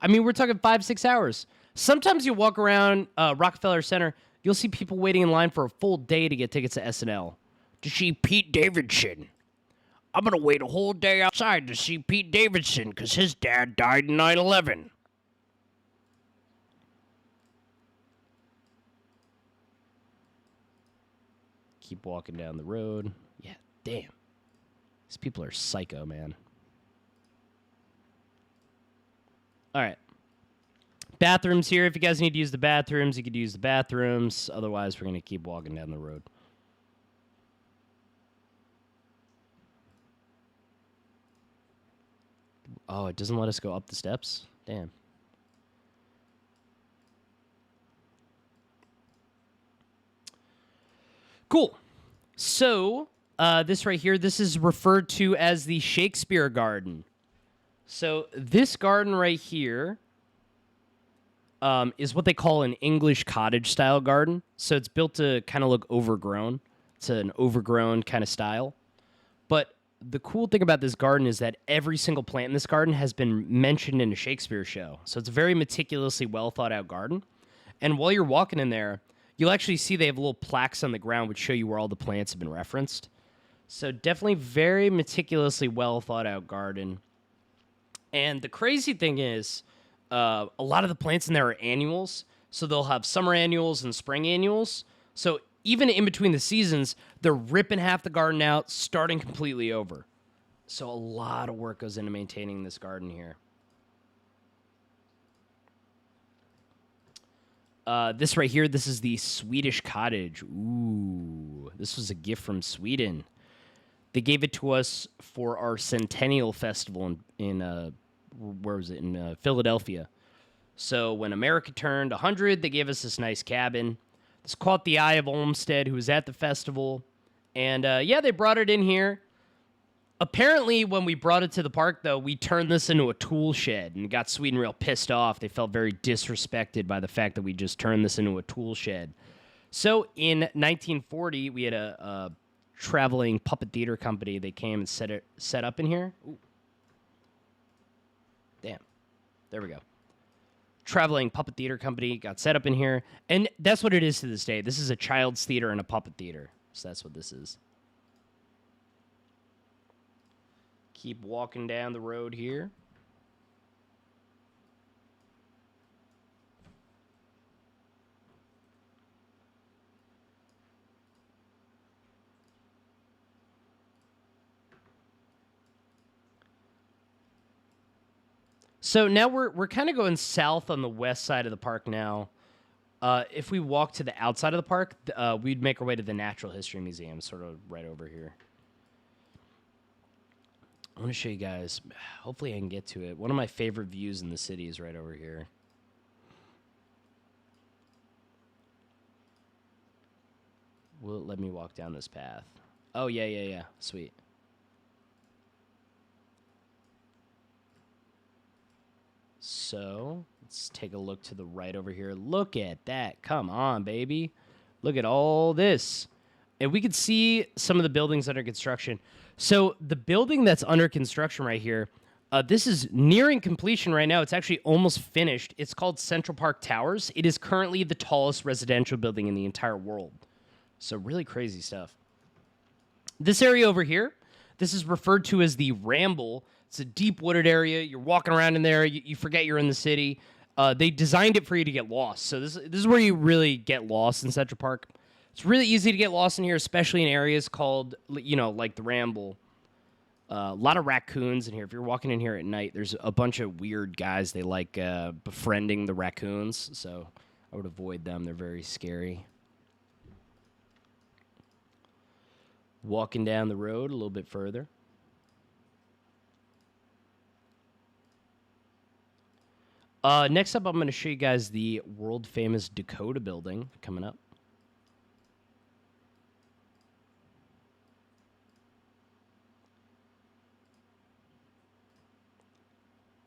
I mean, we're talking 5-6 hours. Sometimes you walk around Rockefeller Center, you'll see people waiting in line for a full day to get tickets to SNL. To see Pete Davidson. I'm going to wait a whole day outside to see Pete Davidson because his dad died in 9/11. Keep walking down the road. Yeah, damn. These people are psycho, man. All right. Bathrooms here. If you guys need to use the bathrooms, you could use the bathrooms. Otherwise, we're going to keep walking down the road. Oh, it doesn't let us go up the steps? Damn. Cool. So, this right here, this is referred to as the Shakespeare Garden. So, this garden right here is what they call an English cottage-style garden. So, it's built to kind of look overgrown. It's an overgrown kind of style. But the cool thing about this garden is that every single plant in this garden has been mentioned in a Shakespeare show. So, it's a very meticulously well-thought-out garden. And while you're walking in there, you'll actually see they have little plaques on the ground which show you where all the plants have been referenced. So definitely very meticulously well thought out garden. And the crazy thing is, a lot of the plants in there are annuals. So they'll have summer annuals and spring annuals. So even in between the seasons, they're ripping half the garden out, starting completely over. So a lot of work goes into maintaining this garden here. This right here, this is the Swedish cottage. Ooh, this was a gift from Sweden. They gave it to us for our Centennial Festival in where was it? In Philadelphia. So when America turned 100, they gave us this nice cabin. This caught the eye of Olmsted, who was at the festival. And yeah, they brought it in here. Apparently, when we brought it to the park, though, we turned this into a tool shed and got Sweden real pissed off. They felt very disrespected by the fact that we just turned this into a tool shed. So in 1940, we had a traveling puppet theater company. They came and set up in here. Ooh. Damn. There we go. Traveling puppet theater company got set up in here. And that's what it is to this day. This is a child's theater and a puppet theater. So that's what this is. Keep walking down the road here. So now we're kind of going south on the west side of the park now. If we walk to the outside of the park, we'd make our way to the Natural History Museum, sort of right over here. I want to show you guys. Hopefully I can get to it. One of my favorite views in the city is right over here. Will it let me walk down this path? Oh, yeah. Sweet. So, let's take a look to the right over here. Look at that. Come on, baby. Look at all this. And we could see some of the buildings under construction. So the building that's under construction right here, this is nearing completion right now. It's actually almost finished. It's called Central Park Towers. It is currently the tallest residential building in the entire world. So really crazy stuff. This area over here, this is referred to as the Ramble. It's a deep wooded area. You're walking around in there. You forget you're in the city. They designed it for you to get lost. So this is where you really get lost in Central Park. It's really easy to get lost in here, especially in areas called, like the Ramble. A lot of raccoons in here. If you're walking in here at night, there's a bunch of weird guys. They like befriending the raccoons, so I would avoid them. They're very scary. Walking down the road a little bit further. Next up, I'm going to show you guys the world-famous Dakota Building coming up.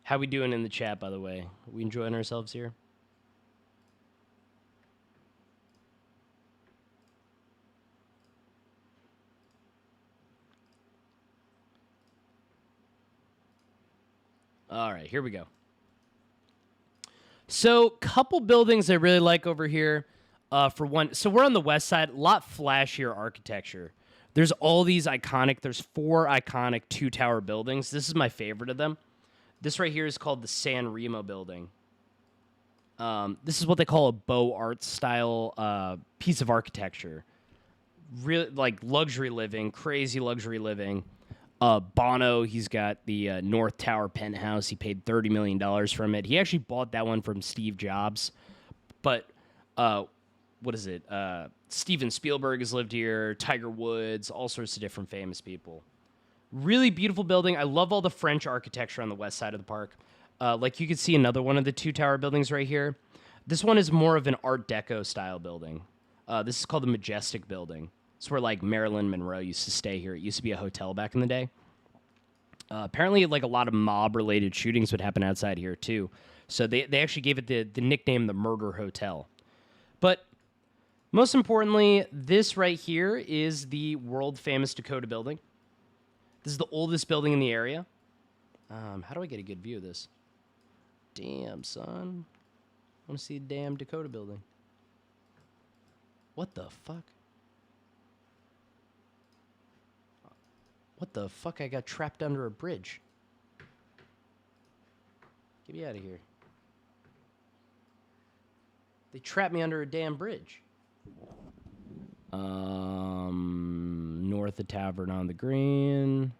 How we doing in the chat, by the way? Are we enjoying ourselves here? All right, here we go. So, couple buildings I really like over here. For one, so we're on the west side, a lot flashier architecture. There's all these there's 4 iconic 2-tower buildings. This is my favorite of them. This right here is called the San Remo Building. This is what they call a Beaux Arts style piece of architecture. Really, like luxury living, crazy luxury living. Bono, he's got the North Tower penthouse. He paid $30 million from it. He actually bought that one from Steve Jobs. But, what is it? Steven Spielberg has lived here, Tiger Woods, all sorts of different famous people. Really beautiful building. I love all the French architecture on the west side of the park. Like you can see another one of the 2-tower buildings right here. This one is more of an Art Deco style building. This is called the Majestic Building. It's where like Marilyn Monroe used to stay here. It used to be a hotel back in the day. Apparently, like a lot of mob-related shootings would happen outside here too. So they actually gave it the nickname the Murder Hotel. But most importantly, this right here is the world-famous Dakota Building. This is the oldest building in the area. How do I get a good view of this? Damn, son. I want to see a damn Dakota Building. What the fuck? What the fuck? I got trapped under a bridge. Get me out of here. They trapped me under a damn bridge. North of Tavern on the Green.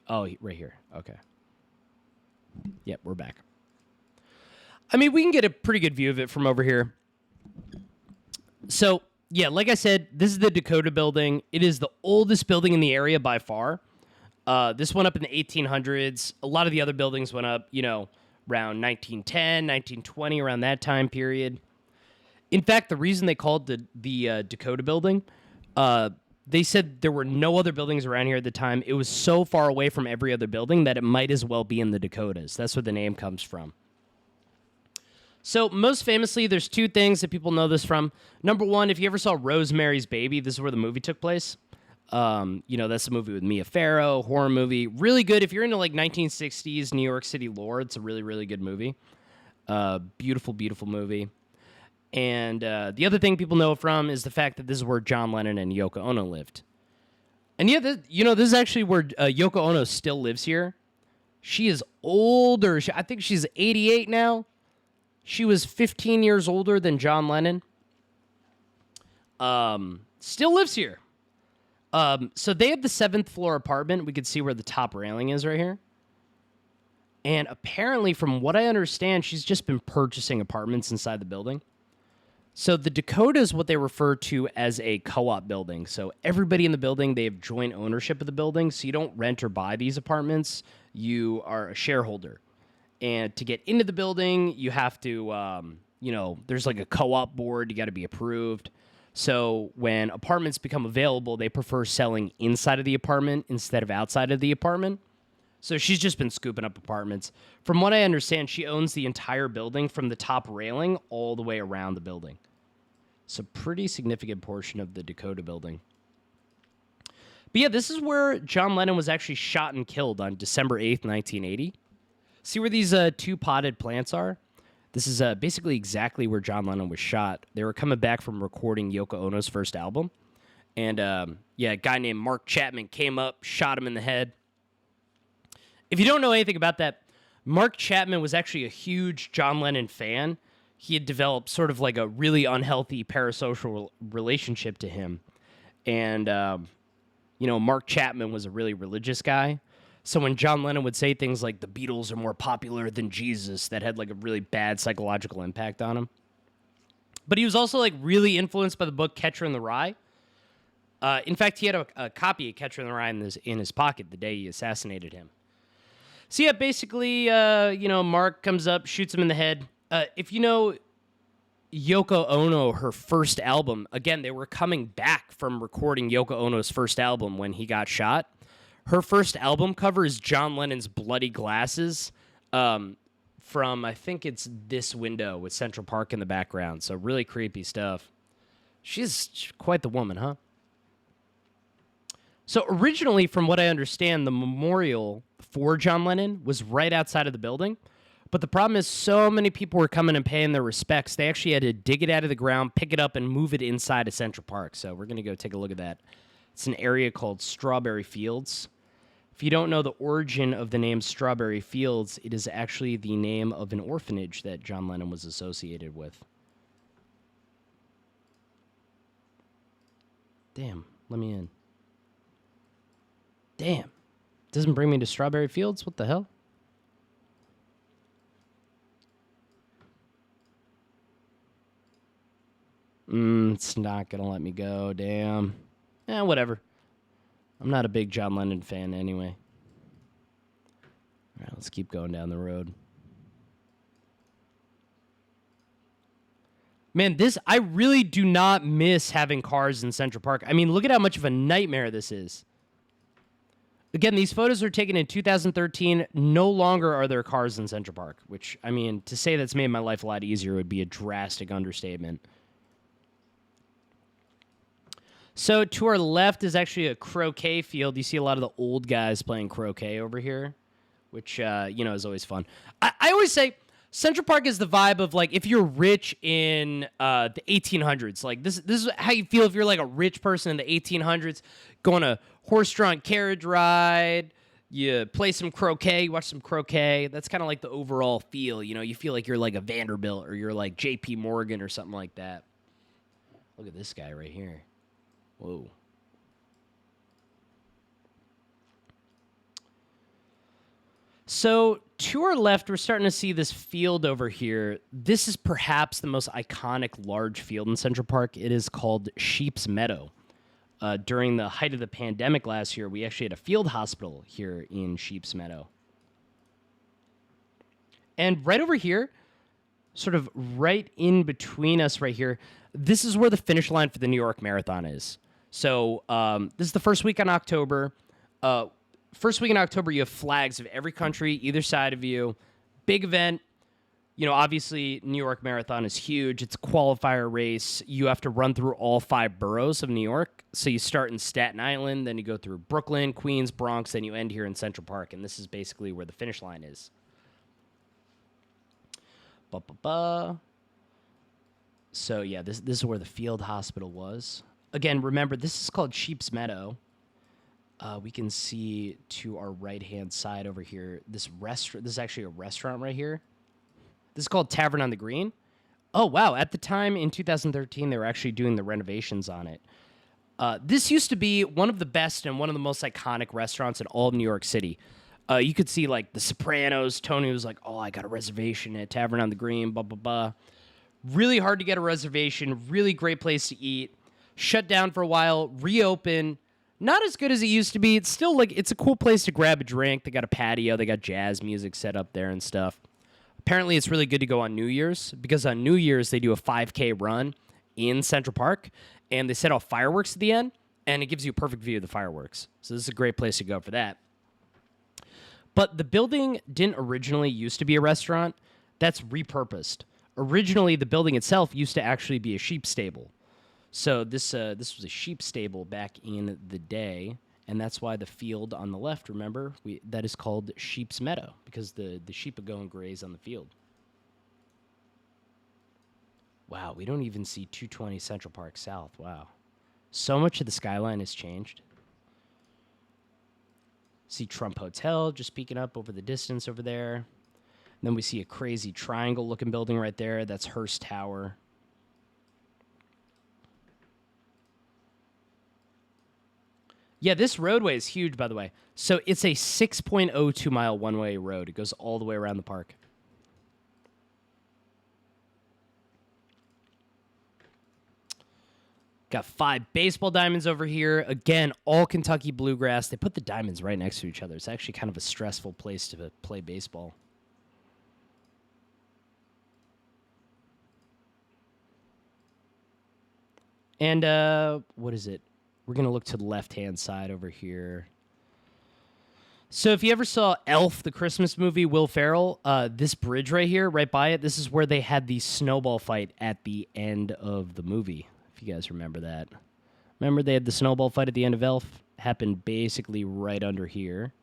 Oh, right here. Okay. Yep, we're back. I mean, we can get a pretty good view of it from over here. So, yeah, like I said, this is the Dakota Building. It is the oldest building in the area by far. This went up in the 1800s. A lot of the other buildings went up, around 1910, 1920, around that time period. In fact, the reason they called the Dakota Building, they said there were no other buildings around here at the time. It was so far away from every other building that it might as well be in the Dakotas. That's where the name comes from. So most famously, there's 2 things that people know this from. Number one, if you ever saw Rosemary's Baby, this is where the movie took place. That's a movie with Mia Farrow, horror movie. Really good. If you're into like 1960s New York City lore, it's a really, really good movie. Beautiful, beautiful movie. And the other thing people know from is the fact that this is where John Lennon and Yoko Ono lived. And yeah, this is actually where Yoko Ono still lives here. She is older. I think she's 88 now. She was 15 years older than John Lennon. Still lives here. So they have the 7th floor apartment. We could see where the top railing is right here. And apparently, from what I understand, she's just been purchasing apartments inside the building. So the Dakota is what they refer to as a co-op building. So everybody in the building, they have joint ownership of the building. So you don't rent or buy these apartments. You are a shareholder. And to get into the building, you have to, there's like a co-op board. You got to be approved. So when apartments become available, they prefer selling inside of the apartment instead of outside of the apartment. So she's just been scooping up apartments. From what I understand, she owns the entire building from the top railing all the way around the building. So pretty significant portion of the Dakota Building. But yeah, this is where John Lennon was actually shot and killed on December 8th, 1980. See where these two potted plants are? This is basically exactly where John Lennon was shot. They were coming back from recording Yoko Ono's first album. And a guy named Mark Chapman came up, shot him in the head. If you don't know anything about that, Mark Chapman was actually a huge John Lennon fan. He had developed sort of like a really unhealthy parasocial relationship to him. And, Mark Chapman was a really religious guy. So when John Lennon would say things like the Beatles are more popular than Jesus, that had like a really bad psychological impact on him. But he was also like really influenced by the book Catcher in the Rye. In fact, he had a copy of Catcher in the Rye in his pocket the day he assassinated him. So yeah, basically, Mark comes up, shoots him in the head. If you know Yoko Ono, her first album, again, they were coming back from recording Yoko Ono's first album when he got shot. Her first album cover is John Lennon's bloody glasses from, I think it's this window with Central Park in the background. So really creepy stuff. She's quite the woman, huh? So originally, from what I understand, the memorial for John Lennon was right outside of the building. But the problem is so many people were coming and paying their respects, they actually had to dig it out of the ground, pick it up, and move it inside of Central Park. So we're going to go take a look at that. It's an area called Strawberry Fields. If you don't know the origin of the name Strawberry Fields, it is actually the name of an orphanage that John Lennon was associated with. Damn, let me in. Damn. Doesn't bring me to Strawberry Fields? What the hell? It's not going to let me go. Damn. Whatever. I'm not a big John Lennon fan anyway. All right, let's keep going down the road. Man, I really do not miss having cars in Central Park. I mean, look at how much of a nightmare this is. Again, these photos are taken in 2013. No longer are there cars in Central Park, which, I mean, to say that's made my life a lot easier would be a drastic understatement. So to our left is actually a croquet field. You see a lot of the old guys playing croquet over here, which, is always fun. I always say Central Park is the vibe of, like, if you're rich in the 1800s. Like, this is how you feel if you're, like, a rich person in the 1800s, go on a horse-drawn carriage ride, you play some croquet, you watch some croquet. That's kind of like the overall feel, You feel like you're, like, a Vanderbilt or you're, like, J.P. Morgan or something like that. Look at this guy right here. Whoa. So to our left, we're starting to see this field over here. This is perhaps the most iconic large field in Central Park. It is called Sheep's Meadow. During the height of the pandemic last year, we actually had a field hospital here in Sheep's Meadow. And right over here, sort of right in between us right here, this is where the finish line for the New York Marathon is. So this is the first week in October. First week in October, you have flags of every country, either side of you. Big event. Obviously, New York Marathon is huge. It's a qualifier race. You have to run through all 5 boroughs of New York. So you start in Staten Island, then you go through Brooklyn, Queens, Bronx, then you end here in Central Park. And this is basically where the finish line is. So, yeah, this is where the field hospital was. Again, remember, this is called Sheep's Meadow. We can see to our right-hand side over here, this restaurant. This is actually a restaurant right here. This is called Tavern on the Green. Oh, wow. At the time, in 2013, they were actually doing the renovations on it. This used to be one of the best and one of the most iconic restaurants in all of New York City. You could see, like, The Sopranos. Tony was like, oh, I got a reservation at Tavern on the Green, blah, blah, blah. Really hard to get a reservation. Really great place to eat. Shut down for a while. Reopen. Not as good as it used to be. It's still, like, it's a cool place to grab a drink. They got a patio. They got jazz music set up there and stuff. Apparently, it's really good to go on New Year's, because on New Year's, they do a 5K run in Central Park, and they set off fireworks at the end, and it gives you a perfect view of the fireworks. So this is a great place to go for that. But the building didn't originally used to be a restaurant. That's repurposed. Originally, the building itself used to actually be a sheep stable. So this was a sheep stable back in the day, and that's why the field on the left, remember, that is called Sheep's Meadow, because the sheep would go and graze on the field. Wow, we don't even see 220 Central Park South. Wow. So much of the skyline has changed. See Trump Hotel just peeking up over the distance over there. And then we see a crazy triangle-looking building right there. That's Hearst Tower. Yeah, this roadway is huge, by the way. So it's a 6.02-mile one-way road. It goes all the way around the park. Got 5 baseball diamonds over here. Again, all Kentucky bluegrass. They put the diamonds right next to each other. It's actually kind of a stressful place to play baseball. And what is it? We're going to look to the left-hand side over here. So if you ever saw Elf, the Christmas movie, Will Ferrell, this bridge right here, right by it, this is where they had the snowball fight at the end of the movie. If you guys remember that. Remember they had the snowball fight at the end of Elf? Happened basically right under here.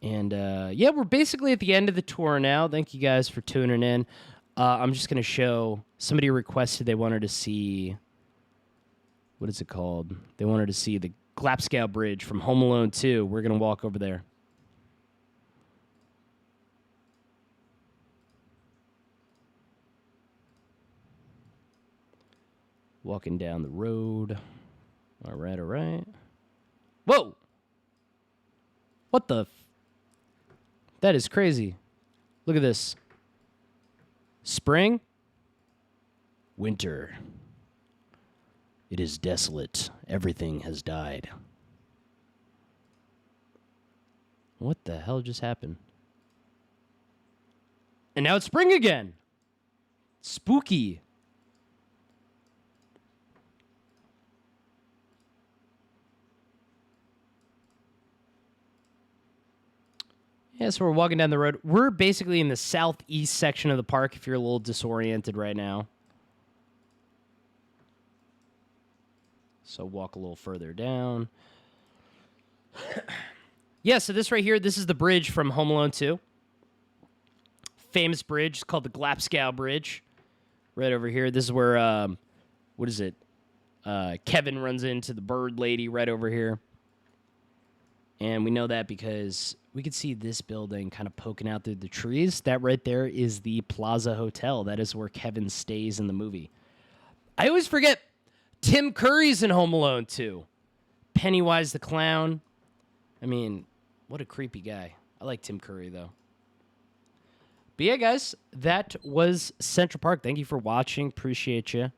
And, yeah, we're basically at the end of the tour now. Thank you guys for tuning in. I'm just going to show... Somebody requested they wanted to see... What is it called? They wanted to see the Glapscow Bridge from Home Alone 2. We're going to walk over there. Walking down the road. All right, all right. Whoa! What the... That is crazy. Look at this. Spring. Winter. It is desolate. Everything has died. What the hell just happened? And now it's spring again. Spooky. Yeah, so we're walking down the road. We're basically in the southeast section of the park if you're a little disoriented right now. So walk a little further down. Yeah, so this right here, this is the bridge from Home Alone 2. Famous bridge. It's called the Glapscow Bridge. Right over here. This is where, what is it? Kevin runs into the bird lady right over here. And we know that because we could see this building kind of poking out through the trees. That right there is the Plaza Hotel. That is where Kevin stays in the movie. I always forget Tim Curry's in Home Alone 2. Pennywise the Clown. I mean, what a creepy guy. I like Tim Curry, though. But yeah, guys, that was Central Park. Thank you for watching. Appreciate you.